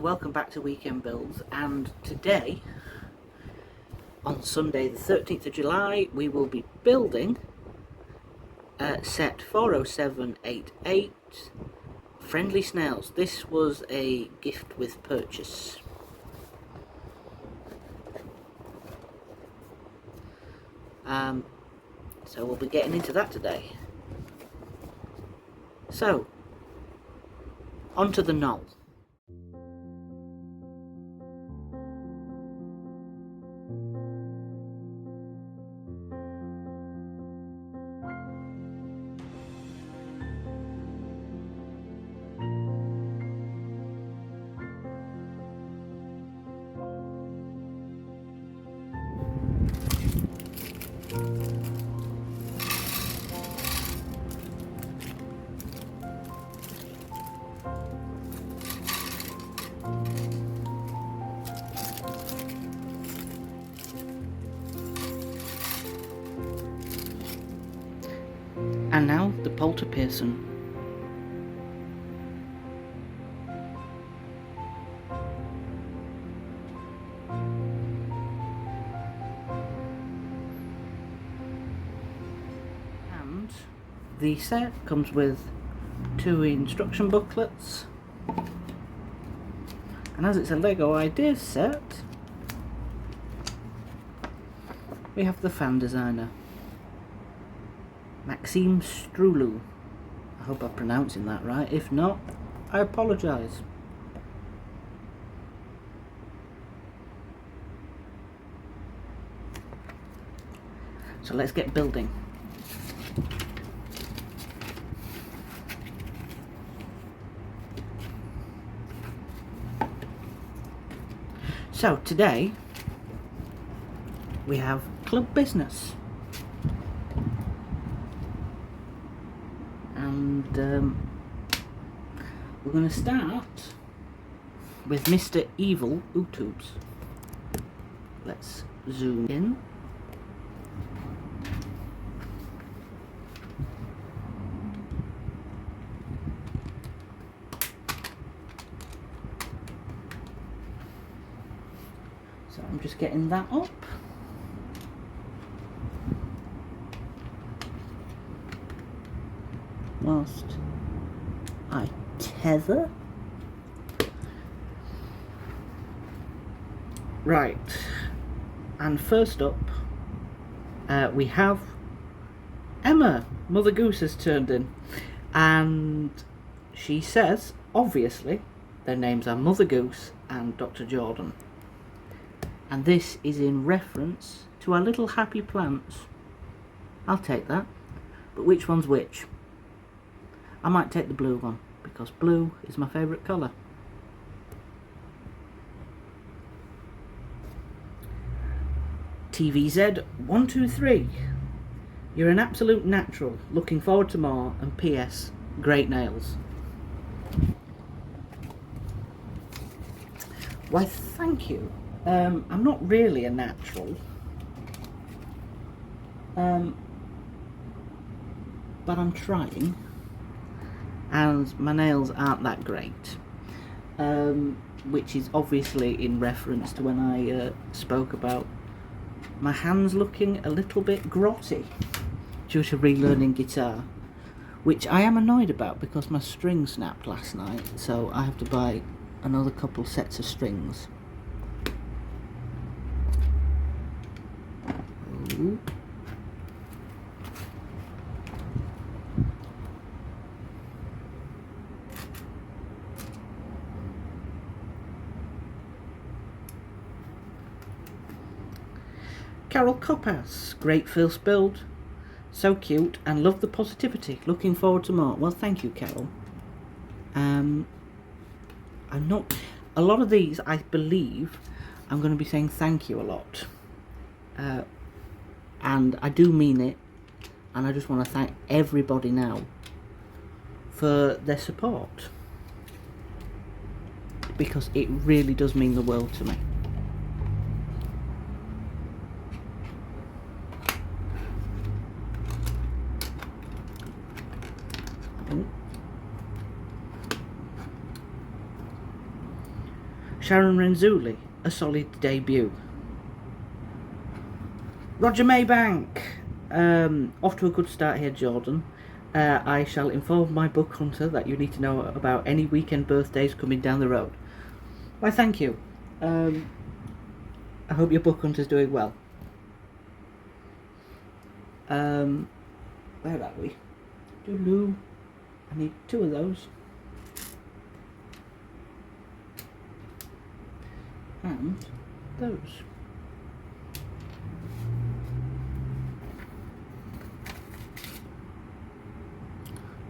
welcome back to Weekend Builds, and today on Sunday the 13th of July we will be building set 40788 Friendly Snails. This was a gift with purchase. So we'll be getting into that today. So, onto the knoll. And now the Polter Pearson. And the set comes with 2 instruction booklets. And as it's a Lego Ideas set, we have the fan designer, Maxime Strulu. I hope I'm pronouncing that right. If not, I apologise. So let's get building. So today we have club business. And we're going to start with Mr. Evil YouTubes. Let's zoom in. So I'm just getting that up. Whilst I tether. Right, and first up we have Emma. Mother Goose has turned in, and she says obviously their names are Mother Goose and Dr. Jordan, and this is in reference to our little happy plants. I'll take that, but which one's which? I might take the blue one, because blue is my favourite colour. TVZ123. You're an absolute natural. Looking forward to more. And PS, great nails. Why, thank you. I'm not really a natural. But I'm trying. And my nails aren't that great, which is obviously in reference to when I spoke about my hands looking a little bit grotty due to relearning guitar, which I am annoyed about because my string snapped last night, so I have to buy another couple sets of strings. Ooh. Carol Coppass, great first build, so cute, and love the positivity, looking forward to more. Well, thank you, Carol. I'm not, a lot of these I believe I'm going to be saying thank you a lot, and I do mean it, and I just want to thank everybody now for their support, because it really does mean the world to me. Sharon Renzulli, a solid debut. Roger Maybank, off to a good start here, Jordan. I shall inform my book hunter that you need to know about any weekend birthdays coming down the road. Why, thank you. I hope your book hunter's doing well. Where are we? Doo-doo. I need 2 of those. And those.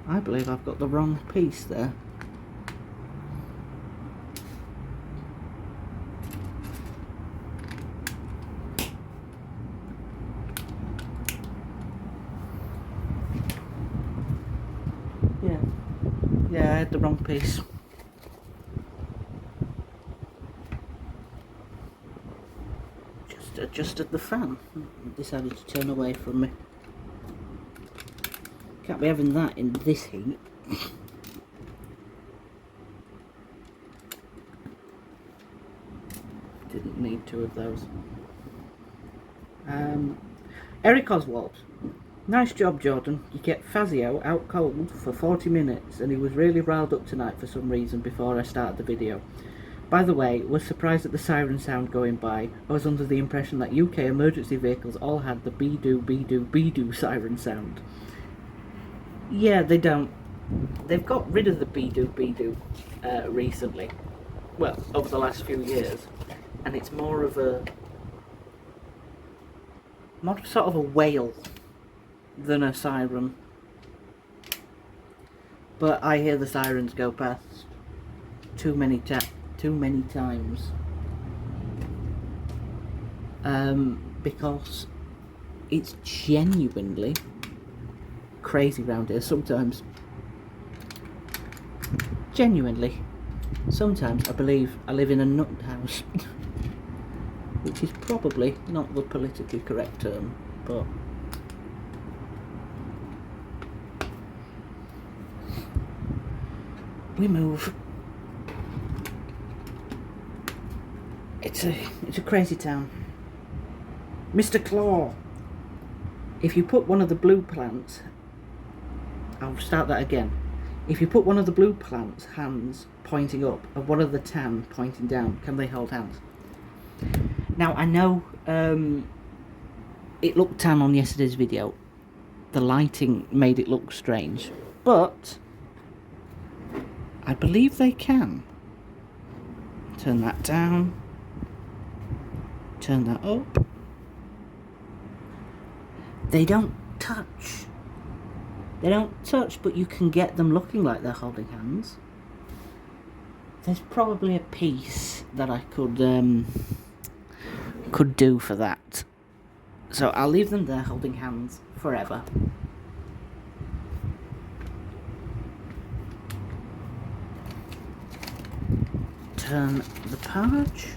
I believe I've got the wrong piece there. Yeah, I had the wrong piece. Just adjusted the fan. Decided to turn away from me. Can't be having that in this heat. Didn't need 2 of those. Eric Oswald. Nice job, Jordan. You kept Fazio out cold for 40 minutes and he was really riled up tonight for some reason before I started the video. By the way, was surprised at the siren sound going by. I was under the impression that UK emergency vehicles all had the be-do, be-do, be-do siren sound. Yeah, they don't. They've got rid of the be-do, be-do recently. Well, over the last few years. And it's more sort of a wail than a siren, but I hear the sirens go past too many times, because it's genuinely crazy around here sometimes. Genuinely, sometimes I believe I live in a nut house, which is probably not the politically correct term, but we move. It's a crazy town. Mr. Claw. If you put one of the blue plants, I'll start that again. If you put one of the blue plants' hands pointing up and one of the tan pointing down, can they hold hands? Now I know it looked tan on yesterday's video. The lighting made it look strange, but I believe they can. Turn that down. Turn that up. They don't touch. They don't touch, but you can get them looking like they're holding hands. There's probably a piece that I could do for that. So I'll leave them there holding hands forever. Turn the page.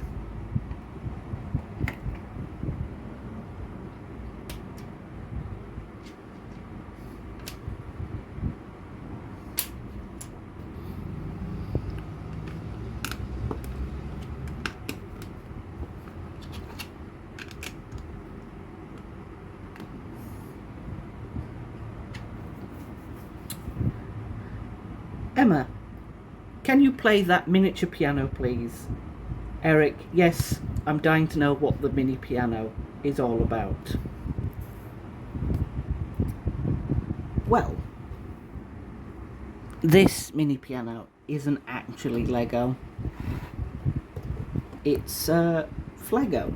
Emma, can you play that miniature piano, please? Eric, yes, I'm dying to know what the mini piano is all about. Well, this mini piano isn't actually Lego. It's Flego.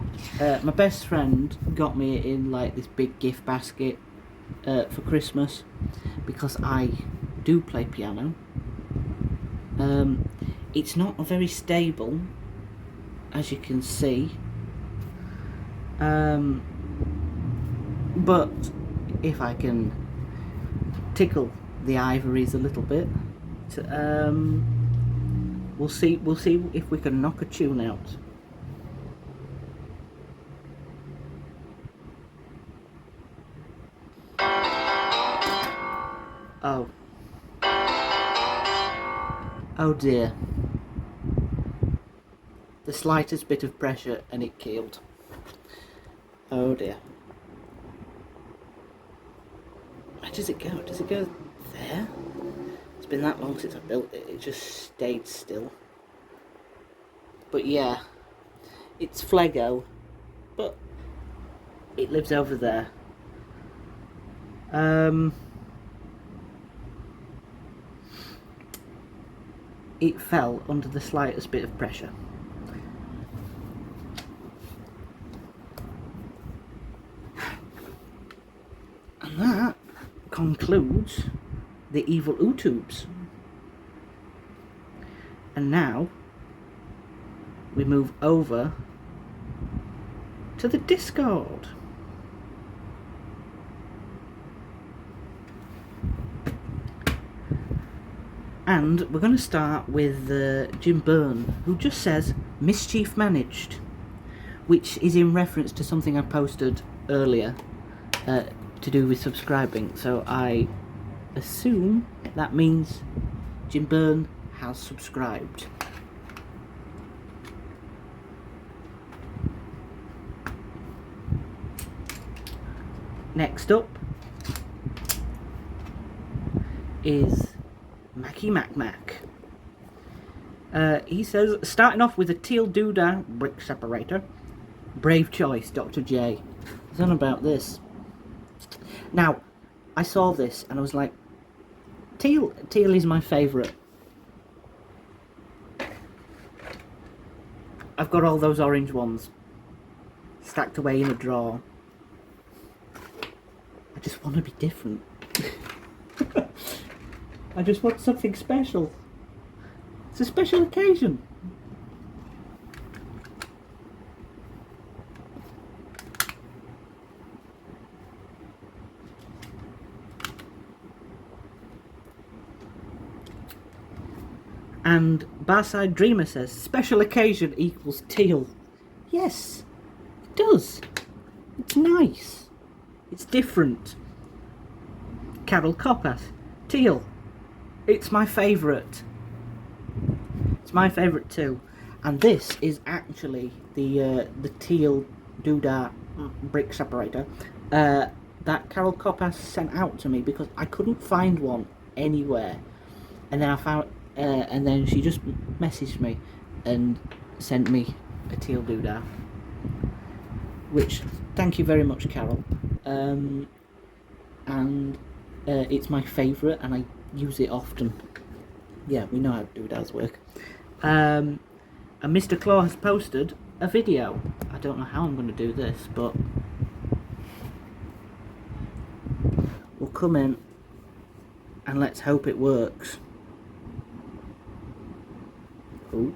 My best friend got me it in like this big gift basket for Christmas because I do play piano. It's not very stable, as you can see, but if I can tickle the ivories a little bit, we'll see if we can knock a tune out. Oh dear. the slightest bit of pressure and it keeled. Oh dear. Where does it go? Does it go there? It's been that long since I built it, it just stayed still. But yeah, it's Flego, but it lives over there. It fell under the slightest bit of pressure. And that concludes the evil Utubes. And now we move over to the Discord. And we're going to start with Jim Byrne, who just says mischief managed, which is in reference to something I posted earlier to do with subscribing. So I assume that means Jim Byrne has subscribed. Next up is Mackie Mac Mac. He says, starting off with a teal doodah brick separator. Brave choice, Dr. J. He's on about this. Now, I saw this and I was like, teal is my favourite. I've got all those orange ones stacked away in a drawer. I just want to be different. I just want something special. It's a special occasion. And Barside Dreamer says, special occasion equals teal. Yes, it does. It's nice. It's different. Carol Coppath, teal. It's my favourite. It's my favourite too. And this is actually the teal doodah brick separator that Carol Coppath sent out to me because I couldn't find one anywhere. And then I found, and then she just messaged me and sent me a teal doodah. Which, thank you very much, Carol. And it's my favourite, and I use it often. Yeah, we know how doodahs work. And Mr. Claw has posted a video. I don't know how I'm going to do this, but we'll come in and let's hope it works. Ooh.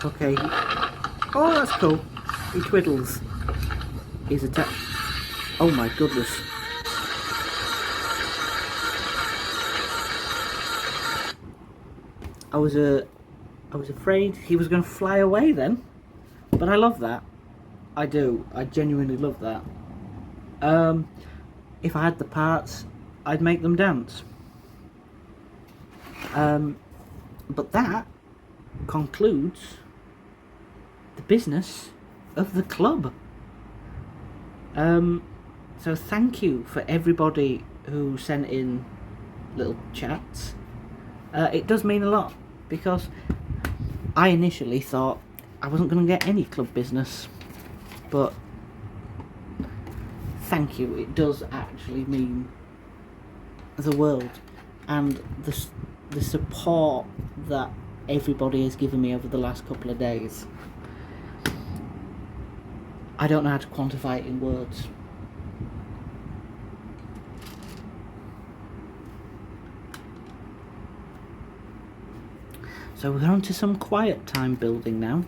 Okay. Oh, that's cool. He twiddles. He's attacked. Oh my goodness. I was afraid he was going to fly away then, but I love that. I do. I genuinely love that. If I had the parts, I'd make them dance. But that concludes the business of the club. So thank you for everybody who sent in little chats. It does mean a lot, because I initially thought I wasn't going to get any club business, but thank you, it does actually mean the world. and the support that everybody has given me over the last couple of days. I don't know how to quantify it in words. So we're on to some quiet time building now.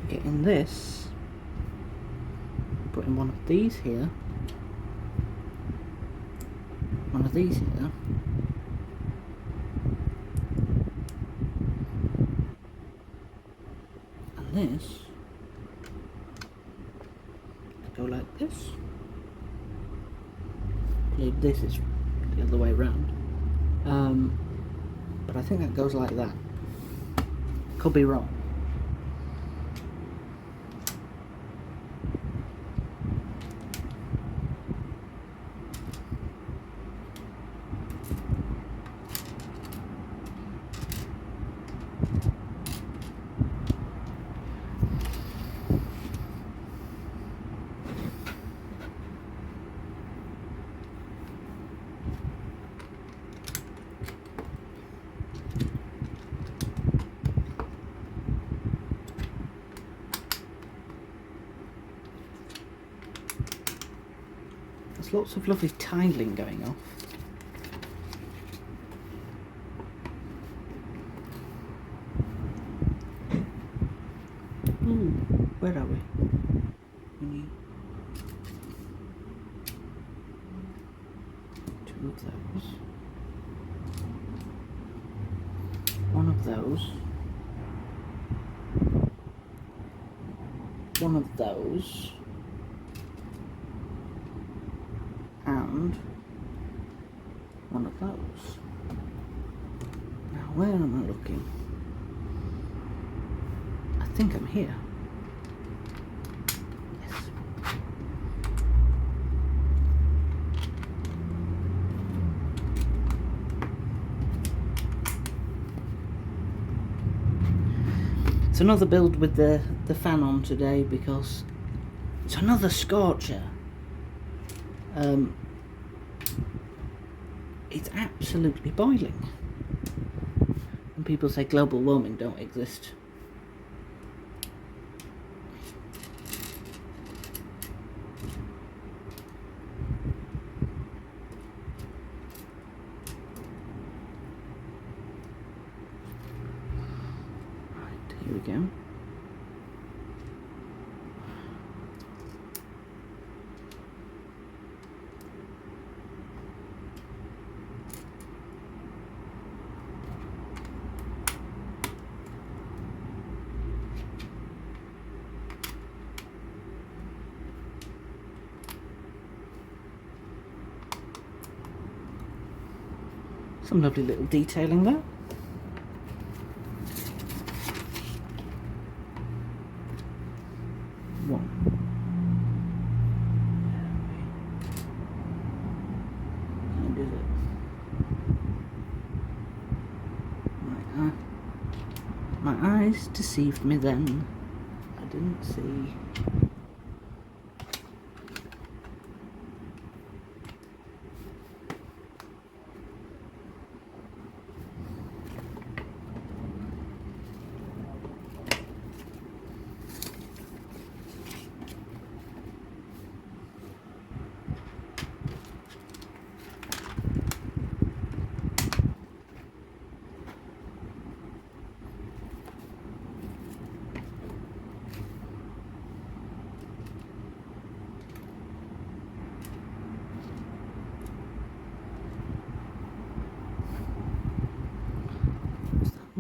Getting this, putting one of these here, one of these here, and this go like this. I believe this is the other way around, but I think that goes like that. Could be wrong. There's lots of lovely tiling going off. Ooh, where are we? We need two of those. One of those. One of those. And one of those. Now where am I looking? I think I'm here. Yes. It's another build with the fan on today because it's another scorcher. It's absolutely boiling. And people say global warming don't exist. Right, here we go. Some lovely little detailing there. One. And is it? My eyes deceived me then. I didn't see.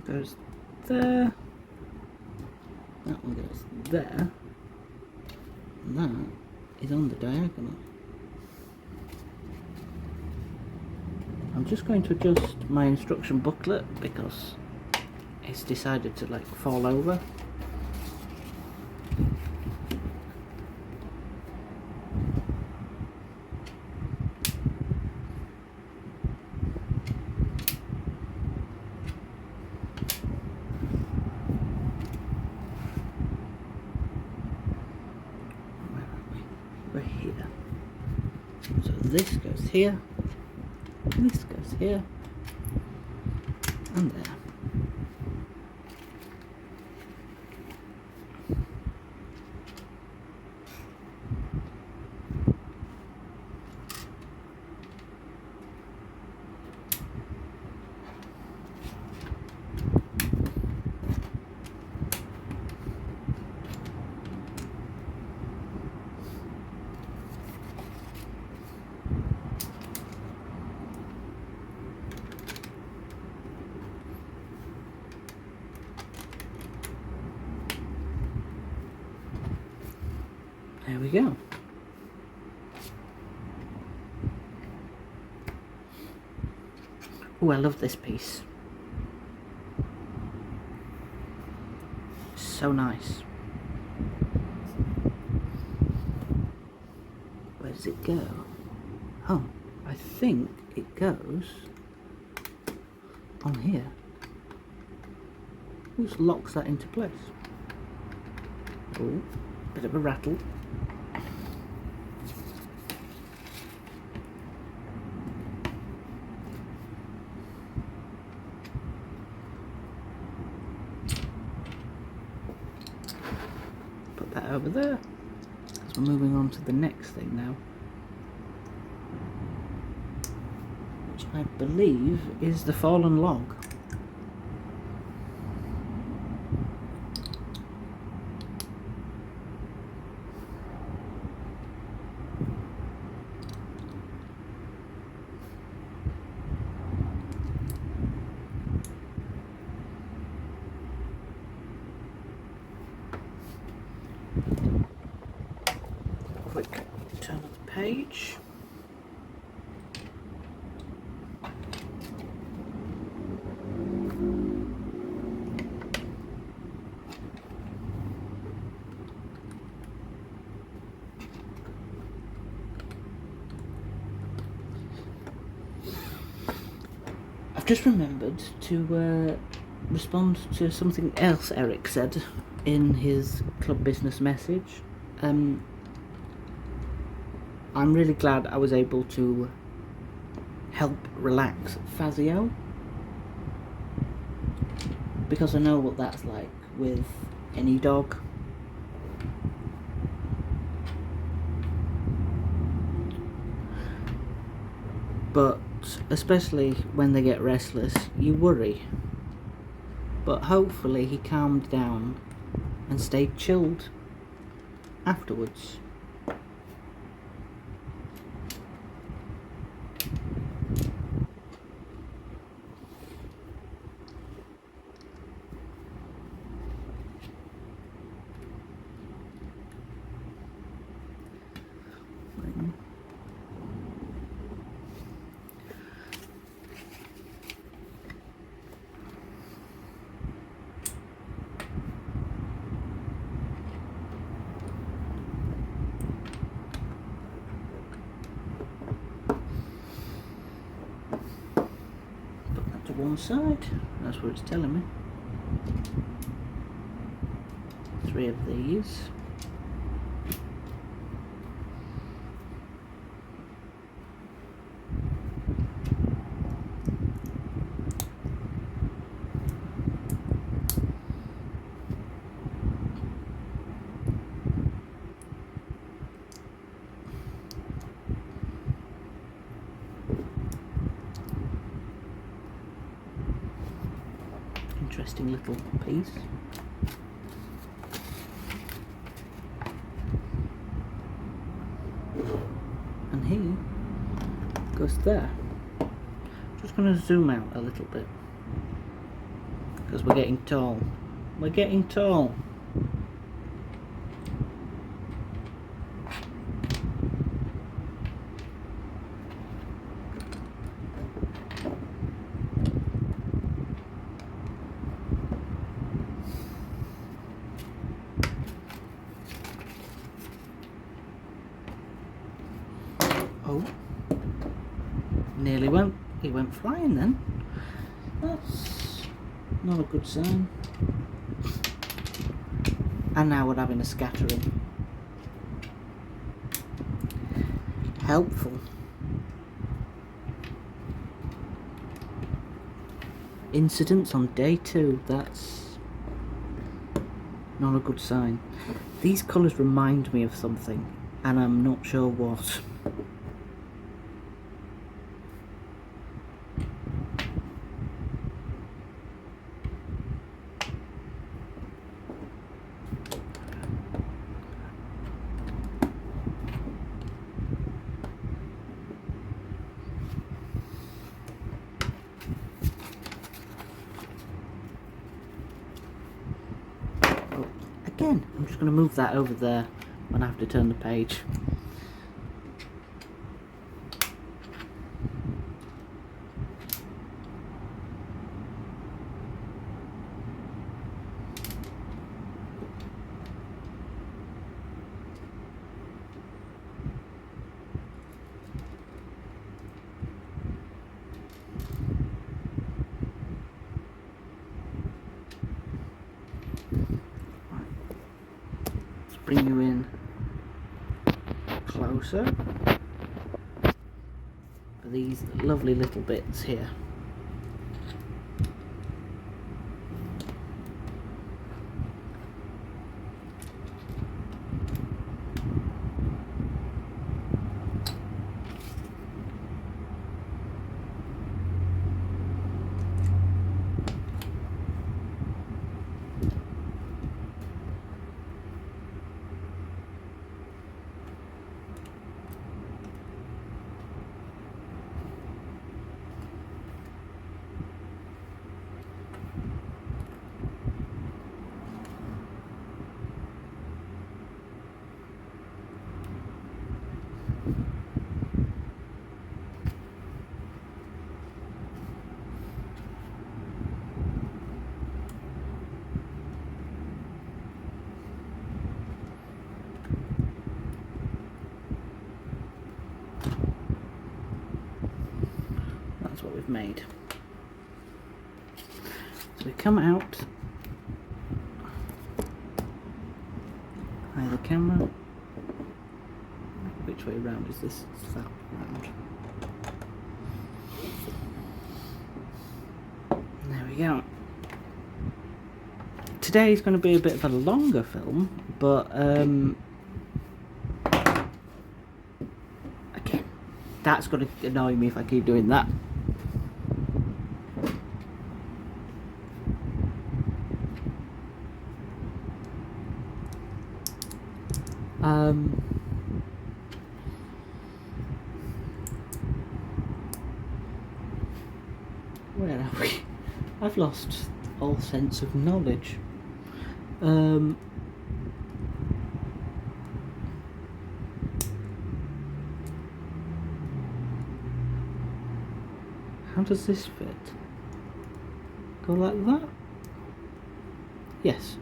goes there, that one goes there, and that is on the diagonal. I'm just going to adjust my instruction booklet because it's decided to like fall over. We're here. So this goes here, this goes here, and there. There we go. Oh, I love this piece. So nice. Where does it go? Oh, I think it goes on here. Just locks that into place. Oh, bit of a rattle. Put that over there, because we're moving on to the next thing now, which I believe is the fallen log. Quick turn of the page. I've just remembered to respond to something else Eric said in his club business message. I'm really glad I was able to help relax Fazio, because I know what that's like with any dog. But especially when they get restless, you worry. But hopefully he calmed down and stayed chilled afterwards. One side, that's what it's telling me. 3 of these. Interesting little piece. And he goes there. Just going to zoom out a little bit. because we're getting tall. We're getting tall. Oh, nearly went. He went flying then. That's not a good sign. And now we're having a scattering. Helpful. Incidents on day 2. That's not a good sign. These colours remind me of something, and I'm not sure what. Again, I'm just going to move that over there when I have to turn the page. Bring you in closer for these lovely little bits here. That's what we've made. So we come out, hide the camera. Which way around is this? It's that round. There we go. Today is going to be a bit of a longer film, but again, that's going to annoy me if I keep doing that. Where are we? I've lost all sense of knowledge. How does this fit? Go like that? Yes.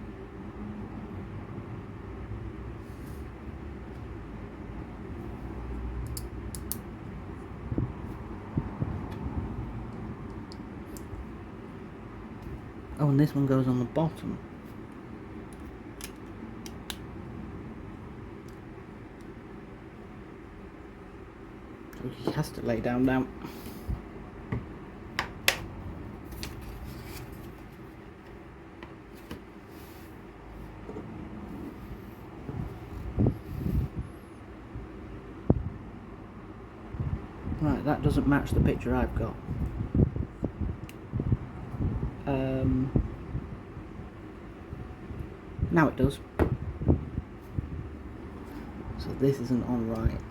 Oh, and this one goes on the bottom. So he has to lay down now. Right, that doesn't match the picture I've got. Now it does. So this isn't on right.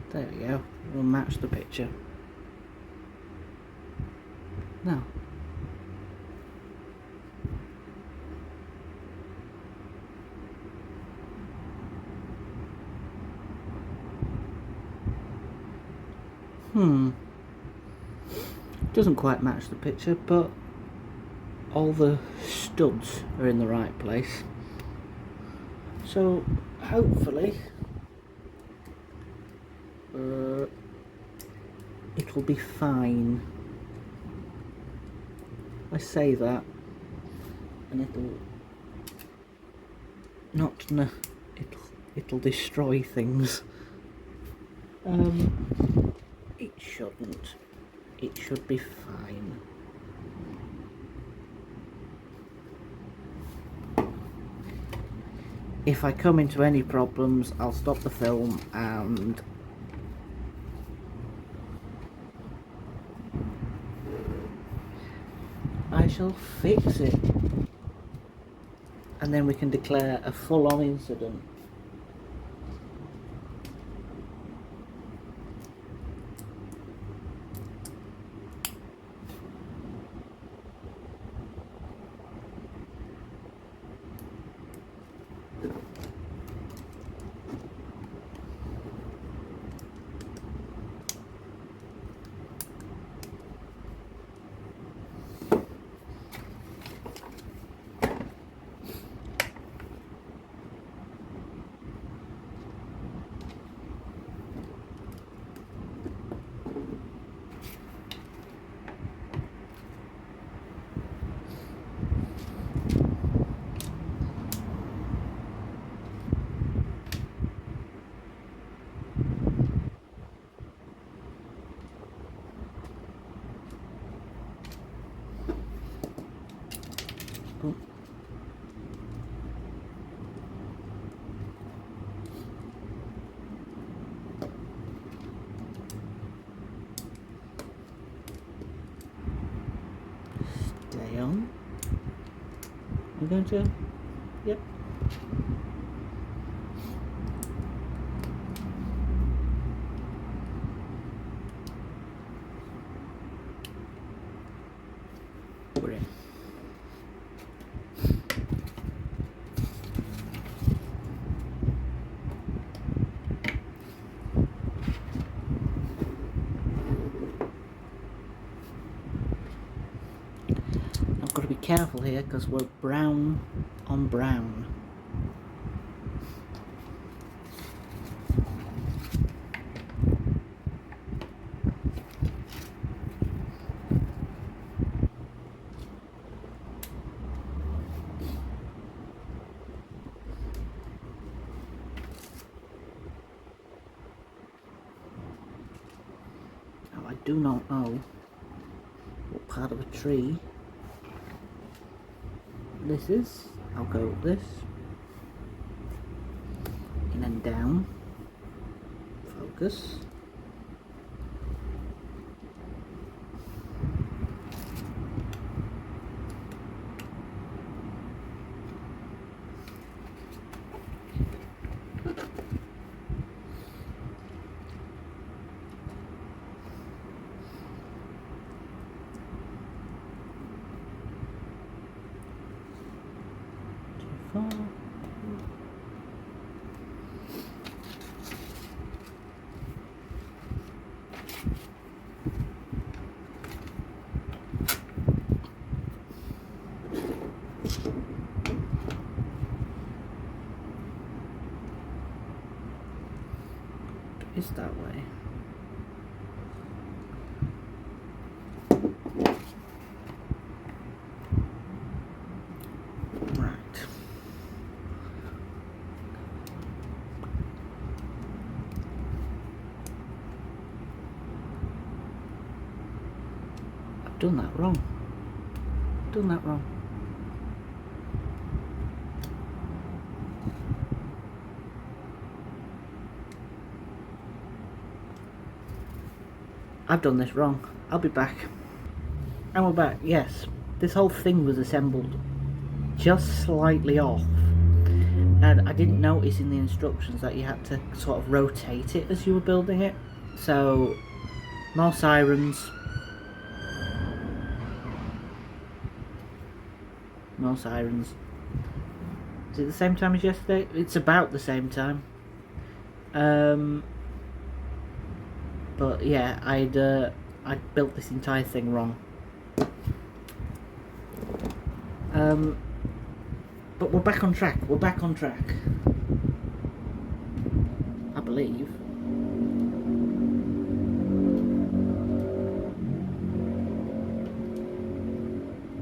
There we go. We'll match the picture. Now, doesn't quite match the picture, but all the studs are in the right place, so hopefully it'll be fine. I say that, and it'll destroy things. It shouldn't. It should be fine. If I come into any problems, I'll stop the film and I shall fix it. And then we can declare a full-on incident. Stay on. I'm going to, yep. We're in. I've got to be careful here because we're brown on brown. Now I do not know what part of a tree this is. I'll go with this and then down, focus. It's that way. Right. I've done that wrong. Done that wrong. I've done this wrong. I'll be back. And we're back. Yes, this whole thing was assembled just slightly off. And I didn't notice in the instructions that you had to sort of rotate it as you were building it. So, more sirens. More sirens. Is it the same time as yesterday? It's about the same time. But yeah, I'd built this entire thing wrong. But we're back on track. We're back on track. I believe.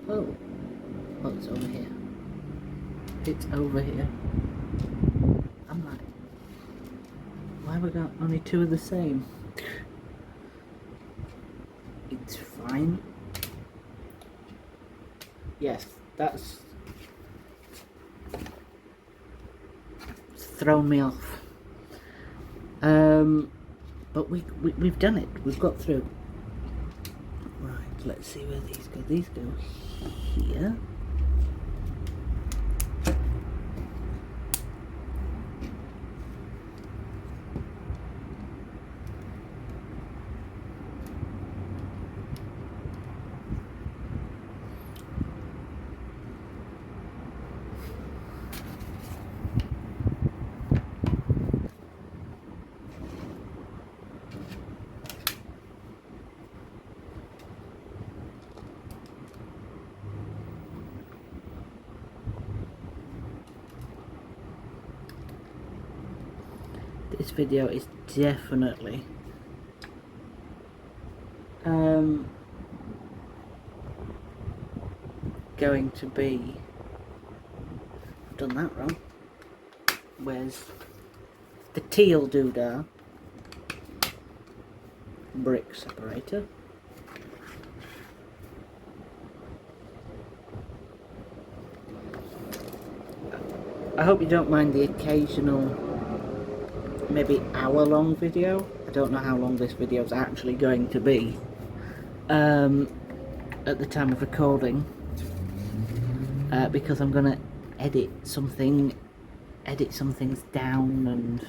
Oh. Oh, it's over here. It's over here. I'm like, why have we got only two of the same? It's fine. Yes, that's thrown me off. But we've done it. We've got through. Right, let's see where these go. These go here. This video is definitely going to be, I've done that wrong. Where's the teal doodah brick separator? I hope you don't mind the occasional maybe hour-long video. I don't know how long this video is actually going to be at the time of recording, because I'm gonna edit some things down and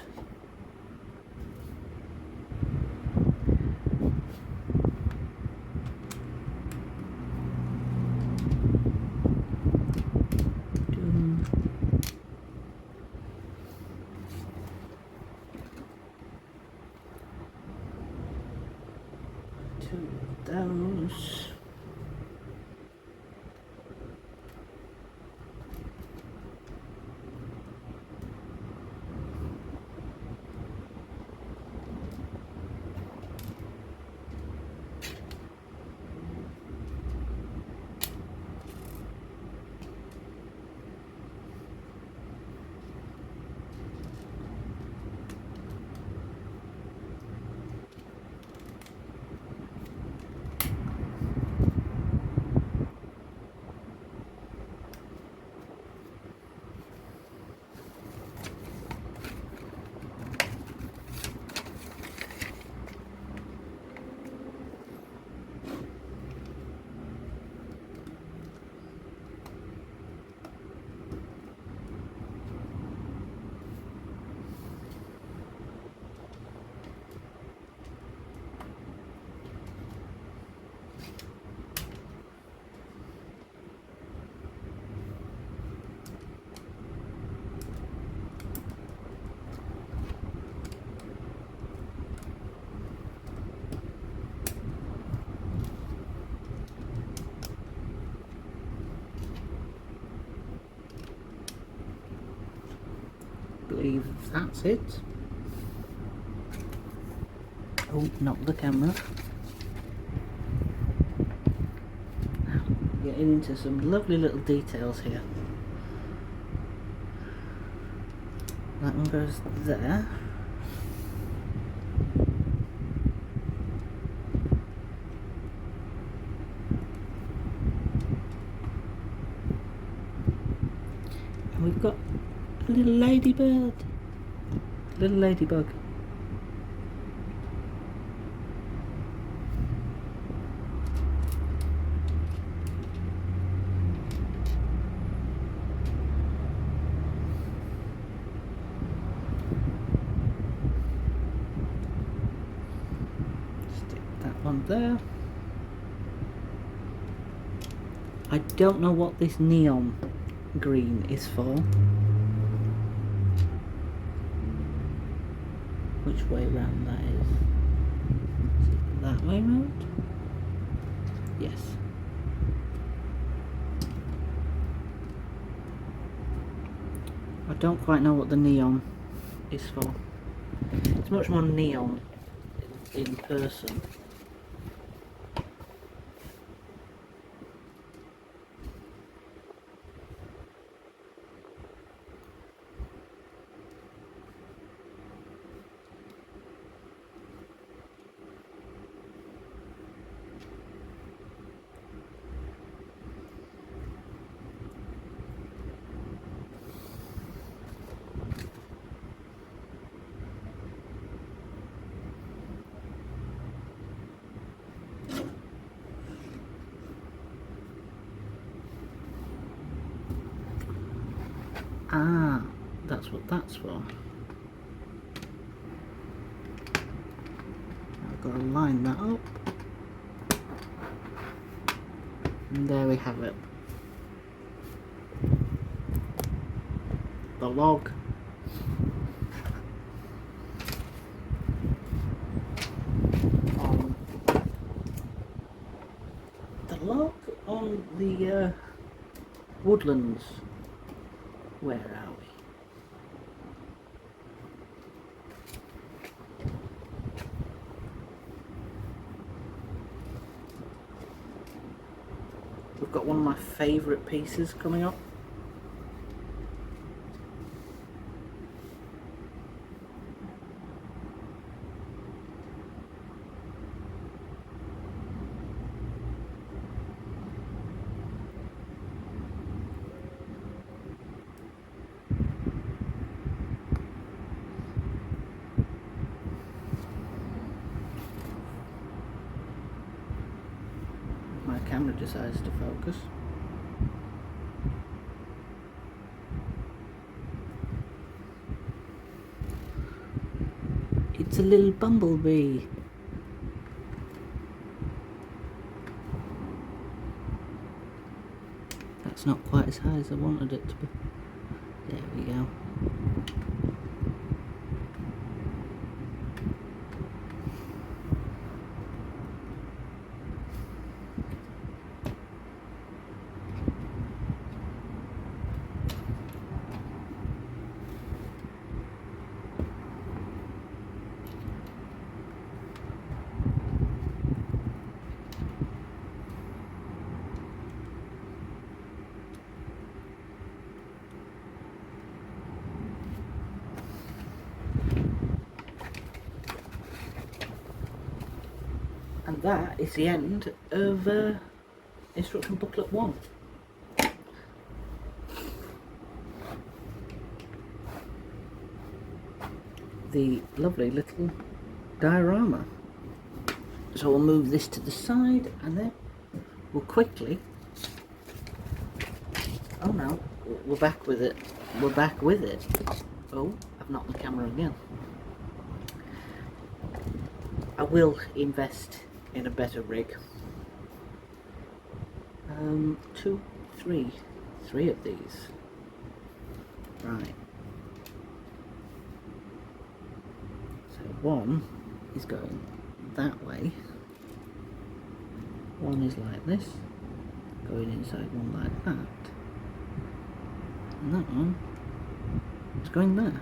those. Believe that's it. Oh, not the camera. Now, getting into some lovely little details here. That one goes there. And we've got a little ladybird. Little ladybug. Stick that one there. I don't know what this neon green is for. Which way round that is? Is it that way round? Yes. I don't quite know what the neon is for. It's much more neon in person. Ah, that's what that's for. I've got to line that up. And there we have it. The log. On the woodlands. Where are we? We've got one of my favourite pieces coming up. My camera decides to focus. It's a little bumblebee. That's not quite as high as I wanted it to be. There we go. And that is the end of instruction booklet 1. The lovely little diorama. So we'll move this to the side and then we'll quickly... Oh no, we're back with it. We're back with it. Oh, I've knocked the camera again. I will invest in a better rig. 3 of these. Right. So one is going that way. One is like this, going inside one like that. And that one is going there.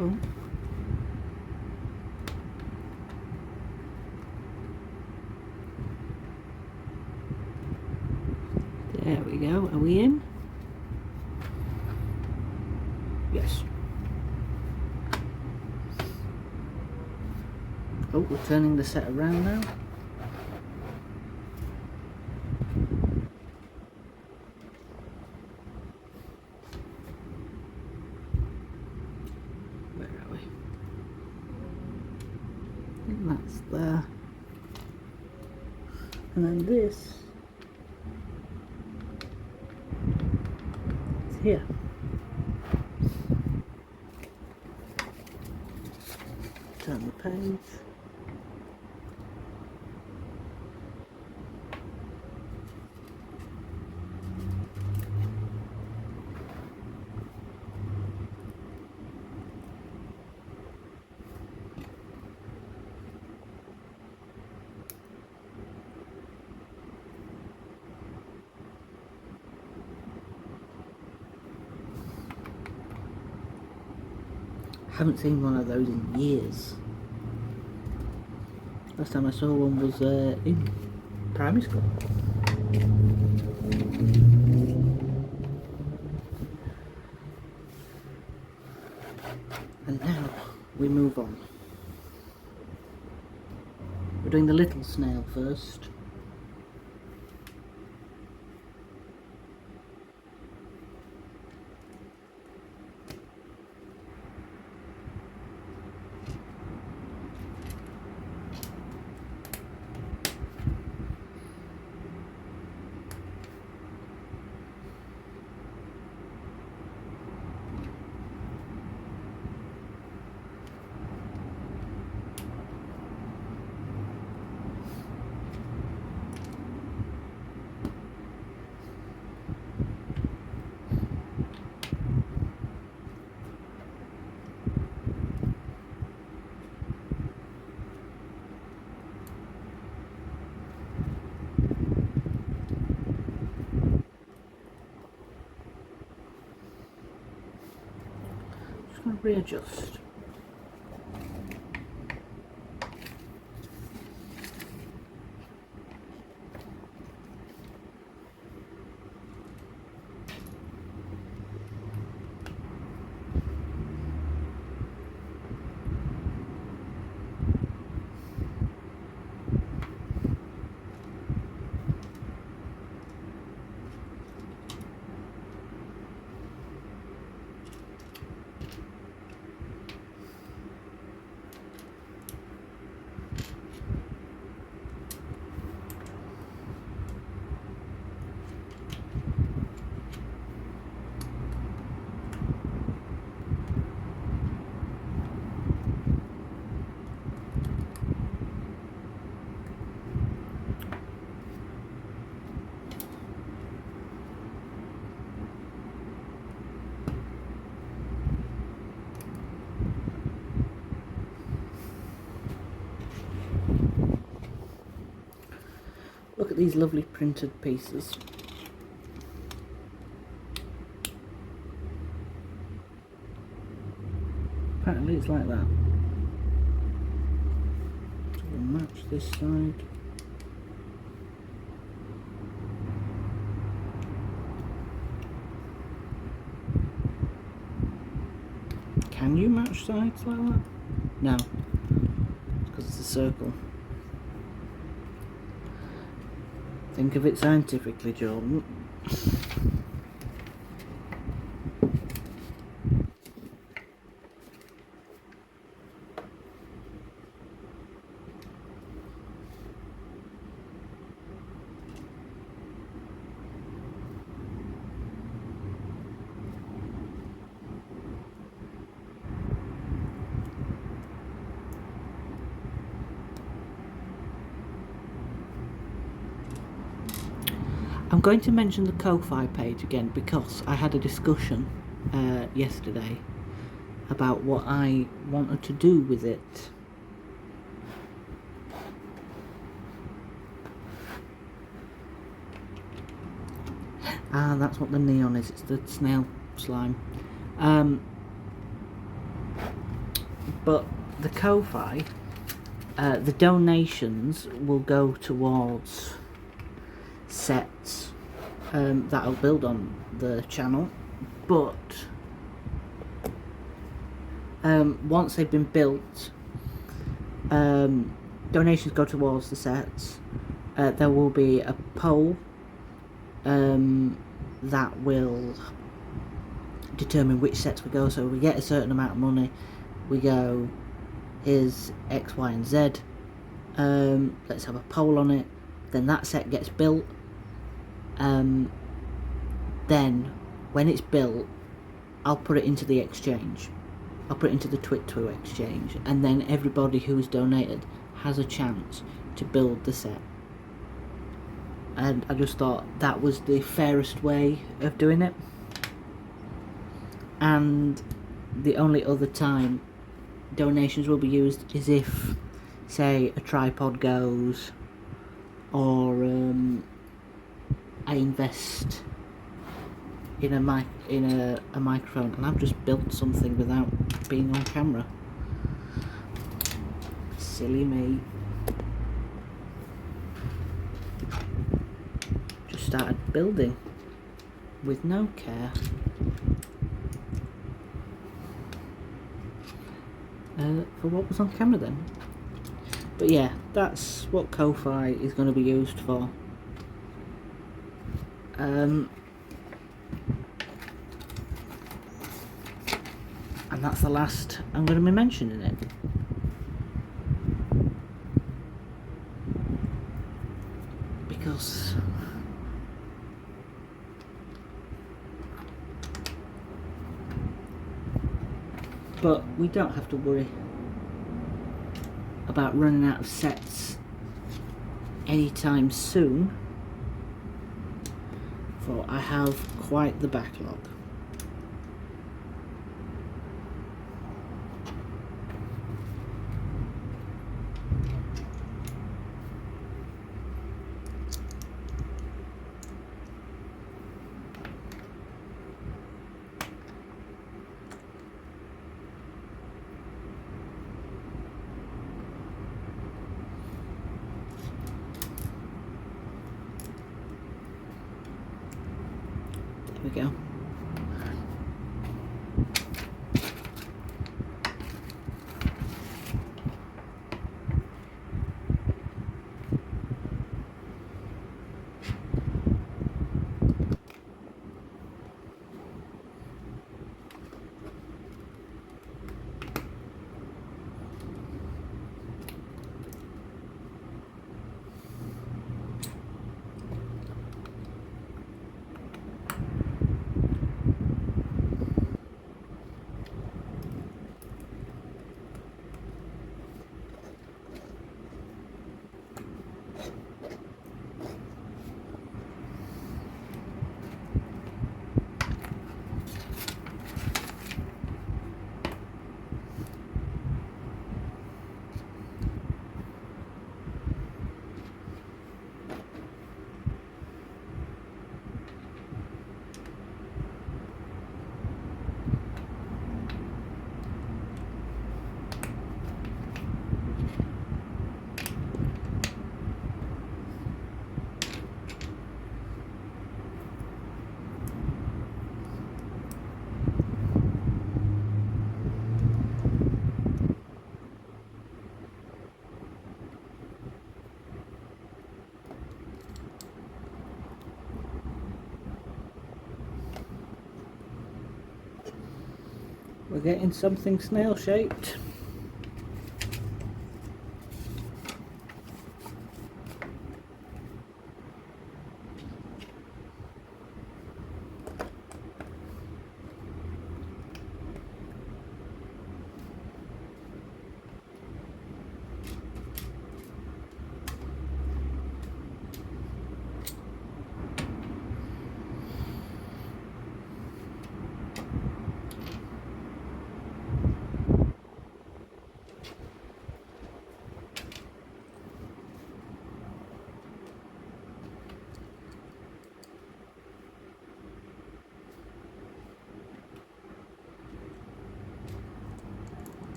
Oh. There we go. Are we in? Yes. Oh, we're turning the set around now. Where are we? I think that's there. And then this is here. Turn the page. Haven't seen one of those in years. Last time I saw one was in primary school. And now we move on. We're doing the little snail first. Just going to readjust. Look at these lovely printed pieces. Apparently it's like that. So we'll match this side. Can you match sides like that? No, because it's a circle. Think of it scientifically, Jordan. I'm going to mention the Ko-Fi page again because I had a discussion yesterday about what I wanted to do with it. Ah, that's what the neon is, it's the snail slime. But the Ko-Fi, the donations will go towards sets that I'll build on the channel, but once they've been built, donations go towards the sets. There will be a poll that will determine which sets we go. So we get a certain amount of money, we go, here's X, Y and Z, let's have a poll on it, then that set gets built. Then when it's built, I'll put it into the exchange, I'll put it into the Ep2 exchange, and then everybody who's donated has a chance to build the set. And I just thought that was the fairest way of doing it. And the only other time donations will be used is if, say, a tripod goes, or I invest in a microphone, and I've just built something without being on camera. Silly me. Just started building with no care. For what was on camera then. But yeah, that's what Ko-Fi is going to be used for. And that's the last I'm going to be mentioning it. Because but we don't have to worry about running out of sets anytime soon, for I have quite the backlog. There we go. We're getting something snail shaped.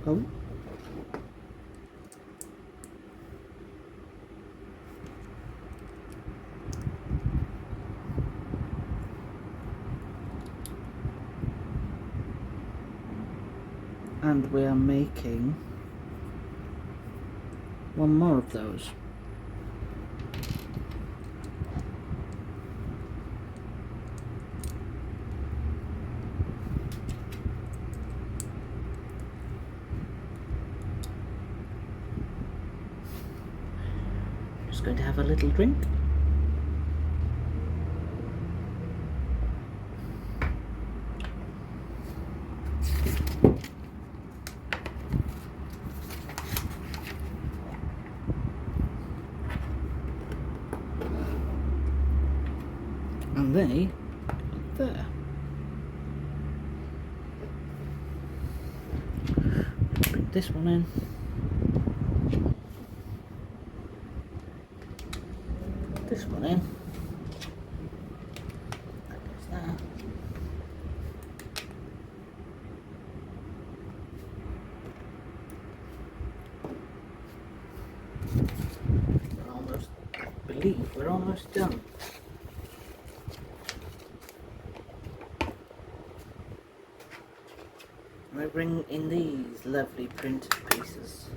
Oh. and we are making one more of those. Just going to have a little drink. And they are there. Bring this one in. This one in. That goes there. We're almost, I believe we're almost done. I bring in these lovely printed pieces.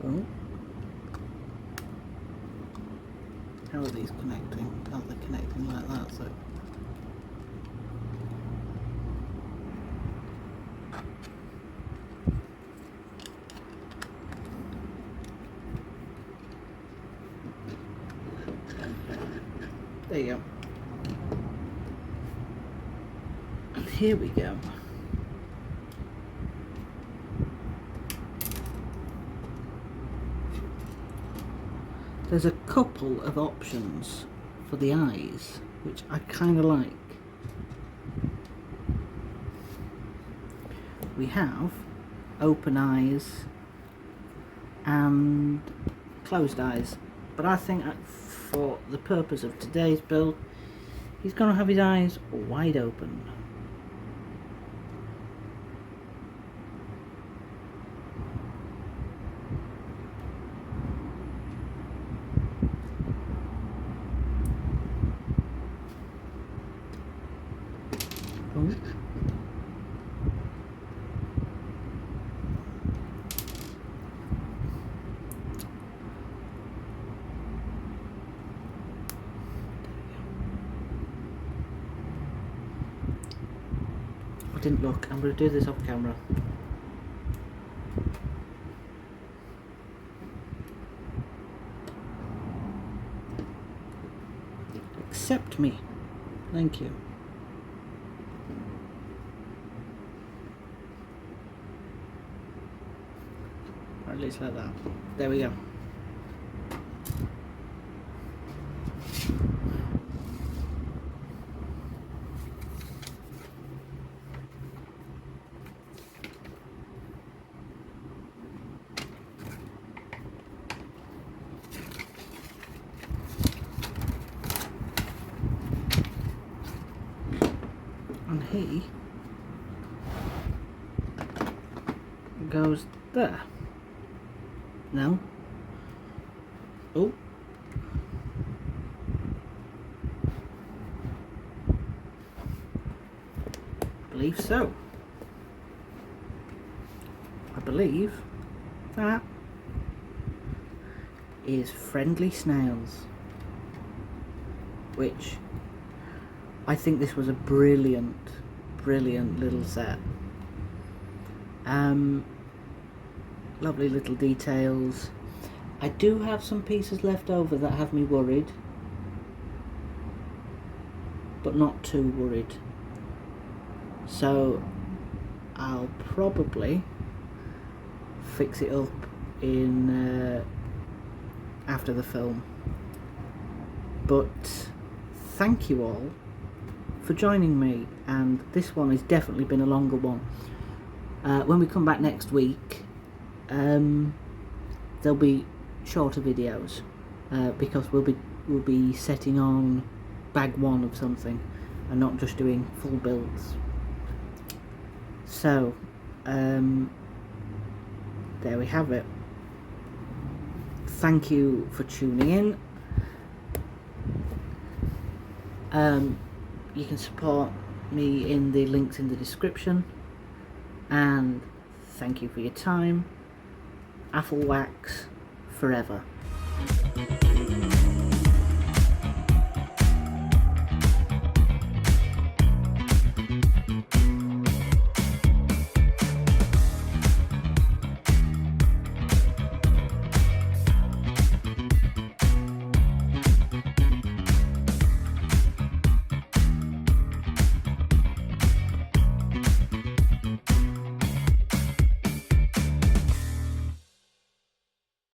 Oh. How are these connecting? Oh, they're connecting like that, so. There you go. And here we go. There's a couple of options for the eyes, which I kind of like. We have open eyes and closed eyes, but I think for the purpose of today's build, he's going to have his eyes wide open. Oh. I didn't look. I'm going to do this off camera. Accept me. Thank you. Or at least like that. There we go. And he goes there. No. Oh. I believe so. I believe that is Friendly Snails, which I think this was a brilliant little set. Lovely little details. I do have some pieces left over that have me worried, but not too worried. So I'll probably fix it up in after the film. But thank you all for joining me, and this one has definitely been a longer one. When we come back next week, there'll be shorter videos because we'll be setting on bag one of something and not just doing full builds. So, there we have it. Thank you for tuning in. You can support me in the links in the description, and thank you for your time. Apple wax forever.